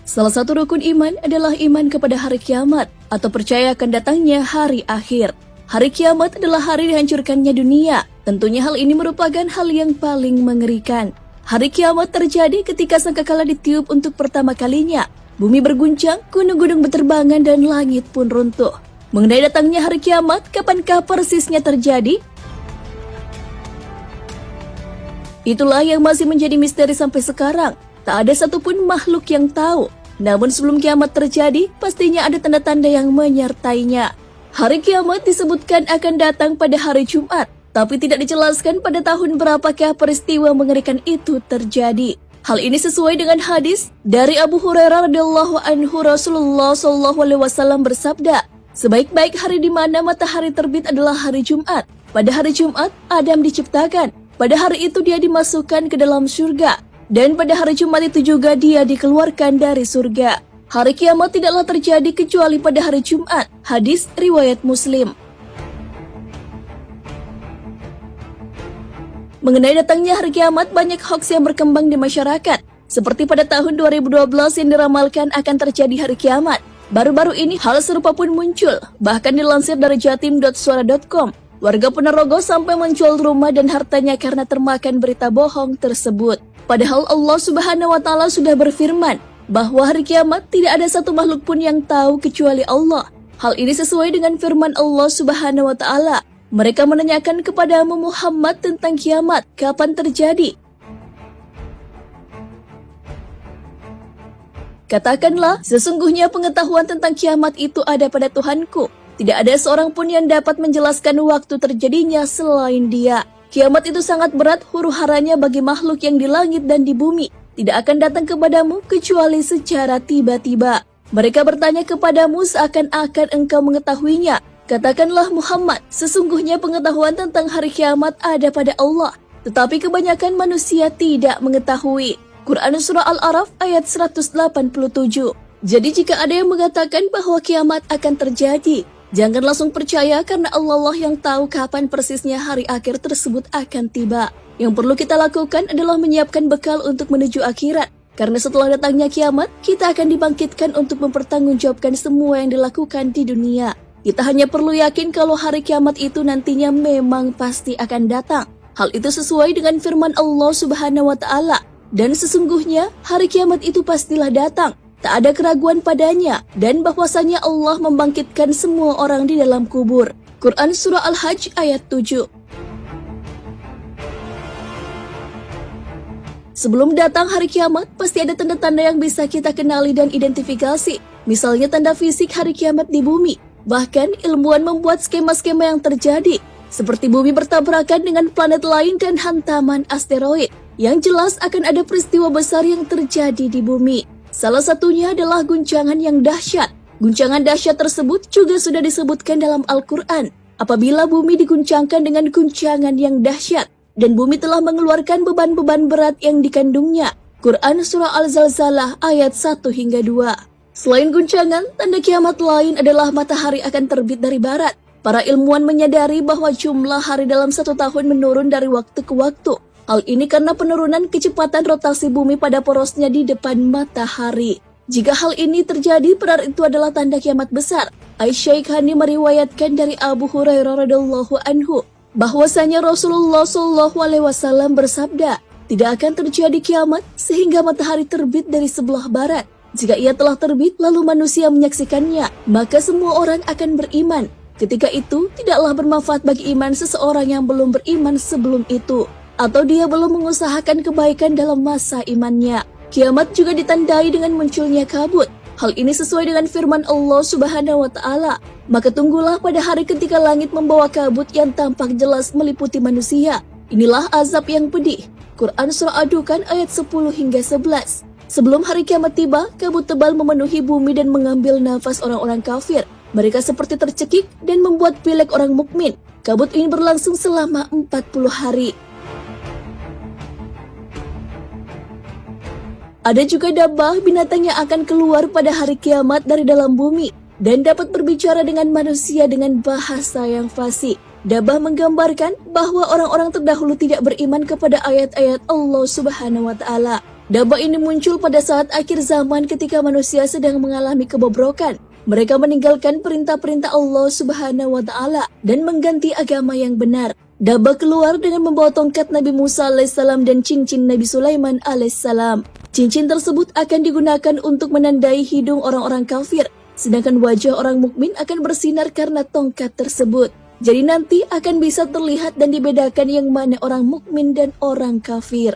Salah satu rukun iman adalah iman kepada hari kiamat atau percaya akan datangnya hari akhir. Hari kiamat adalah hari dihancurkannya dunia. Tentunya hal ini merupakan hal yang paling mengerikan. Hari kiamat terjadi ketika sangkakala ditiup untuk pertama kalinya. Bumi berguncang, gunung-gunung berterbangan, dan langit pun runtuh. Mengenai datangnya hari kiamat, kapankah persisnya terjadi? Itulah yang masih menjadi misteri sampai sekarang. Tak ada satupun makhluk yang tahu. Namun sebelum kiamat terjadi, pastinya ada tanda-tanda yang menyertainya. Hari kiamat disebutkan akan datang pada hari Jumat, tapi tidak dijelaskan pada tahun berapakah peristiwa mengerikan itu terjadi. Hal ini sesuai dengan hadis dari Abu Hurairah radhiyallahu anhu. Rasulullah SAW bersabda, sebaik-baik hari di mana matahari terbit adalah hari Jumat. Pada hari Jumat, Adam diciptakan. Pada hari itu dia dimasukkan ke dalam surga. Dan pada hari Jumat itu juga dia dikeluarkan dari surga. Hari kiamat tidaklah terjadi kecuali pada hari Jumat. Hadis riwayat Muslim. Mengenai datangnya hari kiamat, banyak hoaks yang berkembang di masyarakat. Seperti pada tahun 2012 yang diramalkan akan terjadi hari kiamat. Baru-baru ini hal serupa pun muncul. Bahkan dilansir dari jatim.suara.com. Warga Ponorogo sampai menjual rumah dan hartanya karena termakan berita bohong tersebut. Padahal Allah Subhanahu wa Ta'ala sudah berfirman bahwa hari kiamat tidak ada satu makhluk pun yang tahu kecuali Allah. Hal ini sesuai dengan firman Allah Subhanahu wa Ta'ala. Mereka menanyakan kepadamu Muhammad tentang kiamat, kapan terjadi? Katakanlah, sesungguhnya pengetahuan tentang kiamat itu ada pada Tuhanku. Tidak ada seorang pun yang dapat menjelaskan waktu terjadinya selain Dia. Kiamat itu sangat berat huru-haranya bagi makhluk yang di langit dan di bumi. Tidak akan datang kepadamu kecuali secara tiba-tiba. Mereka bertanya kepadamu seakan-akan engkau mengetahuinya. Katakanlah Muhammad, sesungguhnya pengetahuan tentang hari kiamat ada pada Allah. Tetapi kebanyakan manusia tidak mengetahui. Quran Surah Al-A'raf ayat 187. Jadi jika ada yang mengatakan bahwa kiamat akan terjadi, jangan langsung percaya karena Allah yang tahu kapan persisnya hari akhir tersebut akan tiba. Yang perlu kita lakukan adalah menyiapkan bekal untuk menuju akhirat. Karena setelah datangnya kiamat, kita akan dibangkitkan untuk mempertanggungjawabkan semua yang dilakukan di dunia. Kita hanya perlu yakin kalau hari kiamat itu nantinya memang pasti akan datang. Hal itu sesuai dengan firman Allah Subhanahu wa Ta'ala. Dan sesungguhnya hari kiamat itu pastilah datang. Tak ada keraguan padanya, dan bahwasanya Allah membangkitkan semua orang di dalam kubur. Quran Surah Al-Hajj ayat 7. Sebelum datang hari kiamat, pasti ada tanda-tanda yang bisa kita kenali dan identifikasi. Misalnya tanda fisik hari kiamat di bumi. Bahkan ilmuwan membuat skema-skema yang terjadi, seperti bumi bertabrakan dengan planet lain dan hantaman asteroid. Yang jelas akan ada peristiwa besar yang terjadi di bumi. Salah satunya adalah guncangan yang dahsyat. Guncangan dahsyat tersebut juga sudah disebutkan dalam Al-Quran. Apabila bumi diguncangkan dengan guncangan yang dahsyat, dan bumi telah mengeluarkan beban-beban berat yang dikandungnya. Quran Surah Al-Zalzalah ayat 1 hingga 2. Selain guncangan, tanda kiamat lain adalah matahari akan terbit dari barat. Para ilmuwan menyadari bahwa jumlah hari dalam satu tahun menurun dari waktu ke waktu. Hal ini karena penurunan kecepatan rotasi bumi pada porosnya di depan matahari. Jika hal ini terjadi, berarti itu adalah tanda kiamat besar. Aisyah meriwayatkan dari Abu Hurairah radhiyallahu anhu bahwasanya Rasulullah SAW bersabda, tidak akan terjadi kiamat sehingga matahari terbit dari sebelah barat. Jika ia telah terbit lalu manusia menyaksikannya, maka semua orang akan beriman. Ketika itu tidaklah bermanfaat bagi iman seseorang yang belum beriman sebelum itu, atau dia belum mengusahakan kebaikan dalam masa imannya. Kiamat juga ditandai dengan munculnya kabut. Hal ini sesuai dengan firman Allah Subhanahu wa Ta'ala. Maka tunggulah pada hari ketika langit membawa kabut yang tampak jelas meliputi manusia. Inilah azab yang pedih. Quran Surah Ad-Dukhan ayat 10 hingga 11. Sebelum hari kiamat tiba, kabut tebal memenuhi bumi dan mengambil nafas orang-orang kafir. Mereka seperti tercekik dan membuat pilek orang mukmin. Kabut ini berlangsung selama 40 hari. Ada juga dabah, binatang yang akan keluar pada hari kiamat dari dalam bumi dan dapat berbicara dengan manusia dengan bahasa yang fasih. Dabah menggambarkan bahwa orang-orang terdahulu tidak beriman kepada ayat-ayat Allah Subhanahu wa Ta'ala. Dabah ini muncul pada saat akhir zaman ketika manusia sedang mengalami kebobrokan. Mereka meninggalkan perintah-perintah Allah Subhanahu wa Ta'ala dan mengganti agama yang benar. Dabah keluar dengan membawa tongkat Nabi Musa alaihissalam dan cincin Nabi Sulaiman alaihissalam. Cincin tersebut akan digunakan untuk menandai hidung orang-orang kafir, sedangkan wajah orang mukmin akan bersinar karena tongkat tersebut. Jadi nanti akan bisa terlihat dan dibedakan yang mana orang mukmin dan orang kafir.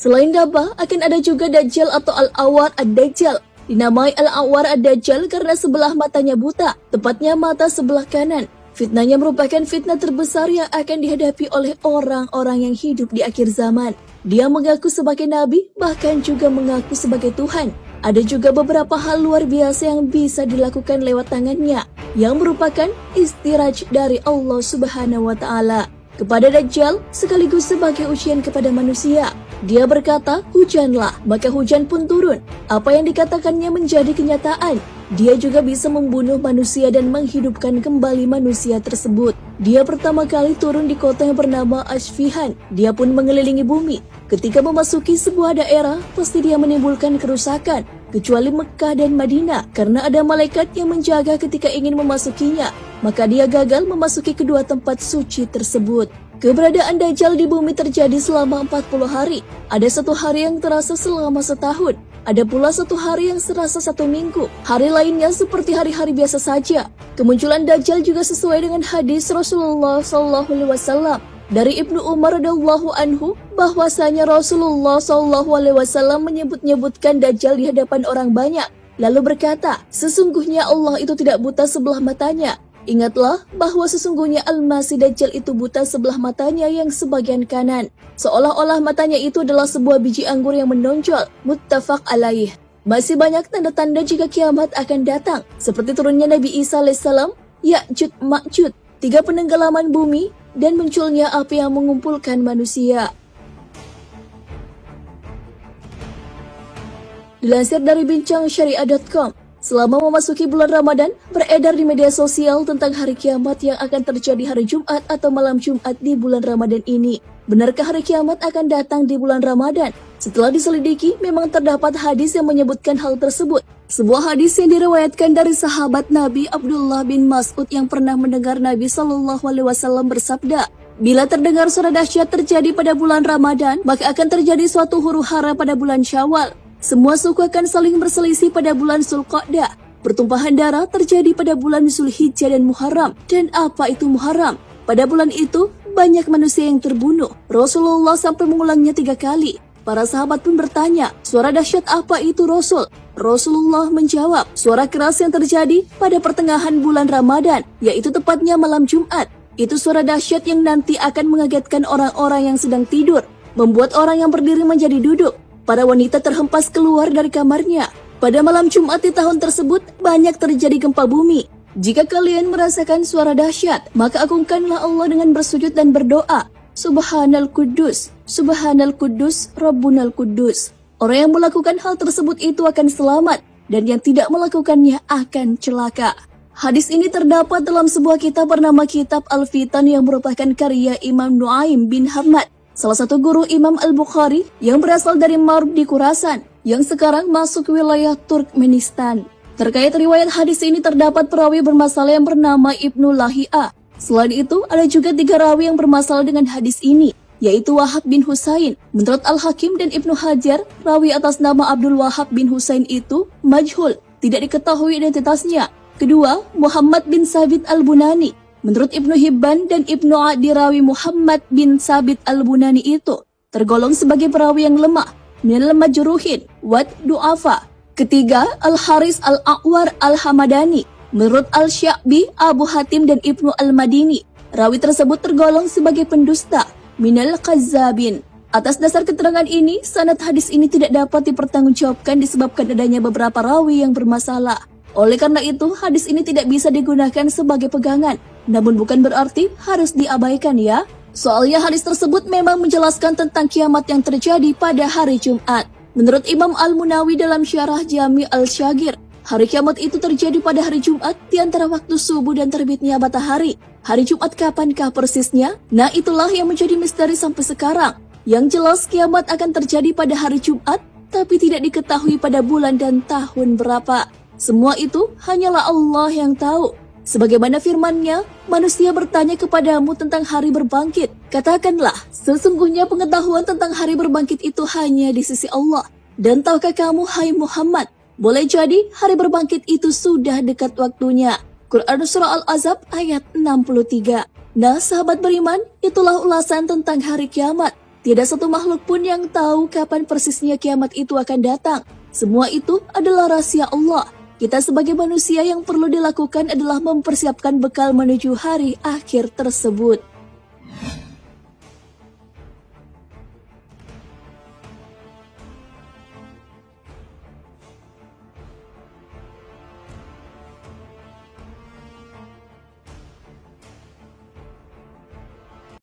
Selain Dabah, akan ada juga Dajjal atau Al-Awar Ad-Dajjal. Dinamai Al-Awar Ad-Dajjal karena sebelah matanya buta, tepatnya mata sebelah kanan. Fitnahnya merupakan fitnah terbesar yang akan dihadapi oleh orang-orang yang hidup di akhir zaman. Dia mengaku sebagai nabi, bahkan juga mengaku sebagai Tuhan. Ada juga beberapa hal luar biasa yang bisa dilakukan lewat tangannya, yang merupakan istiraj dari Allah Subhanahu wa Ta'ala kepada Dajjal sekaligus sebagai ujian kepada manusia. Dia berkata, hujanlah, maka hujan pun turun. Apa yang dikatakannya menjadi kenyataan. Dia juga bisa membunuh manusia dan menghidupkan kembali manusia tersebut. Dia pertama kali turun di kota yang bernama Asfihan. Dia pun mengelilingi bumi. Ketika memasuki sebuah daerah, pasti dia menimbulkan kerusakan, kecuali Mekah dan Madinah, karena ada malaikat yang menjaga ketika ingin memasukinya. Maka dia gagal memasuki kedua tempat suci tersebut. Keberadaan Dajjal di bumi terjadi selama 40 hari. Ada satu hari yang terasa selama setahun. Ada pula satu hari yang serasa 1 minggu. Hari lainnya seperti hari-hari biasa saja. Kemunculan Dajjal juga sesuai dengan hadis Rasulullah SAW dari Ibnu Umar radhiyallahu anhu bahwasanya Rasulullah SAW menyebut-nyebutkan Dajjal di hadapan orang banyak. Lalu berkata, sesungguhnya Allah itu tidak buta sebelah matanya. Ingatlah bahwa sesungguhnya Al-Masih Dajjal itu buta sebelah matanya yang sebagian kanan. Seolah-olah matanya itu adalah sebuah biji anggur yang menonjol. Muttafaq alaih. Masih banyak tanda-tanda jika kiamat akan datang, seperti turunnya Nabi Isa alaihissalam, Ya'jud Ma'jud, 3 penenggelaman bumi, dan munculnya api yang mengumpulkan manusia. Dilansir dari bincangsyariah.com, selama memasuki bulan Ramadan, beredar di media sosial tentang hari kiamat yang akan terjadi hari Jumat atau malam Jumat di bulan Ramadan ini. Benarkah hari kiamat akan datang di bulan Ramadan? Setelah diselidiki, memang terdapat hadis yang menyebutkan hal tersebut. Sebuah hadis yang diriwayatkan dari sahabat Nabi Abdullah bin Mas'ud yang pernah mendengar Nabi SAW bersabda, bila terdengar suara dahsyat terjadi pada bulan Ramadan, maka akan terjadi suatu huru-hara pada bulan Syawal. Semua suku akan saling berselisih pada bulan Zulqa'dah. Pertumpahan darah terjadi pada bulan Zulhijjah dan Muharram. Dan apa itu Muharram? Pada bulan itu, banyak manusia yang terbunuh. Rasulullah sampai mengulangnya 3 kali. Para sahabat pun bertanya, suara dahsyat apa itu Rasul? Rasulullah menjawab, suara keras yang terjadi pada pertengahan bulan Ramadan, yaitu tepatnya malam Jumat. Itu suara dahsyat yang nanti akan mengagetkan orang-orang yang sedang tidur, membuat orang yang berdiri menjadi duduk. Para wanita terhempas keluar dari kamarnya. Pada malam Jumat di tahun tersebut, banyak terjadi gempa bumi. Jika kalian merasakan suara dahsyat, maka agungkanlah Allah dengan bersujud dan berdoa. Subhanal Quddus, Subhanal Quddus, Rabbunal Quddus. Orang yang melakukan hal tersebut itu akan selamat, dan yang tidak melakukannya akan celaka. Hadis ini terdapat dalam sebuah kitab bernama Kitab Al-Fitan yang merupakan karya Imam Nuaim bin Hamad, salah satu guru Imam Al-Bukhari yang berasal dari Marb di Khurasan, yang sekarang masuk wilayah Turkmenistan. Terkait riwayat hadis ini terdapat perawi bermasalah yang bernama Ibnu Lahia. Selain itu, ada juga 3 rawi yang bermasalah dengan hadis ini, yaitu Wahab bin Husain. Menurut Al-Hakim dan Ibnu Hajar, rawi atas nama Abdul Wahab bin Husain itu majhul, tidak diketahui identitasnya. Kedua, Muhammad bin Sabit Al-Bunani. Menurut Ibnu Hibban dan Ibnu Adi, rawi Muhammad bin Sabit Al-Bunani itu tergolong sebagai perawi yang lemah, minal majruhin wad du'afa. Ketiga, Al-Haris Al-A'war Al-Hamadani. Menurut Al-Sya'bi, Abu Hatim dan Ibnu Al-Madini, rawi tersebut tergolong sebagai pendusta, minal qazzabin. Atas dasar keterangan ini, sanad hadis ini tidak dapat dipertanggungjawabkan disebabkan adanya beberapa rawi yang bermasalah. Oleh karena itu, hadis ini tidak bisa digunakan sebagai pegangan. Namun bukan berarti harus diabaikan ya. Soalnya hadis tersebut memang menjelaskan tentang kiamat yang terjadi pada hari Jumat. Menurut Imam Al-Munawi dalam Syarah Jami Al-Syagir, Hari kiamat itu terjadi pada hari Jumat di antara waktu subuh dan terbitnya matahari. Hari Jumat kapankah persisnya? Nah, itulah yang menjadi misteri sampai sekarang. Yang jelas kiamat akan terjadi pada hari Jumat, tapi tidak diketahui pada bulan dan tahun berapa. Semua itu hanyalah Allah yang tahu. Sebagaimana firman-Nya, manusia bertanya kepadamu tentang hari berbangkit. Katakanlah, sesungguhnya pengetahuan tentang hari berbangkit itu hanya di sisi Allah. Dan tahukah kamu, hai Muhammad, boleh jadi hari berbangkit itu sudah dekat waktunya. Quran Surah Al-Ahzab ayat 63. Nah, sahabat beriman, itulah ulasan tentang hari kiamat. Tidak satu makhluk pun yang tahu kapan persisnya kiamat itu akan datang. Semua itu adalah rahasia Allah. Kita sebagai manusia yang perlu dilakukan adalah mempersiapkan bekal menuju hari akhir tersebut.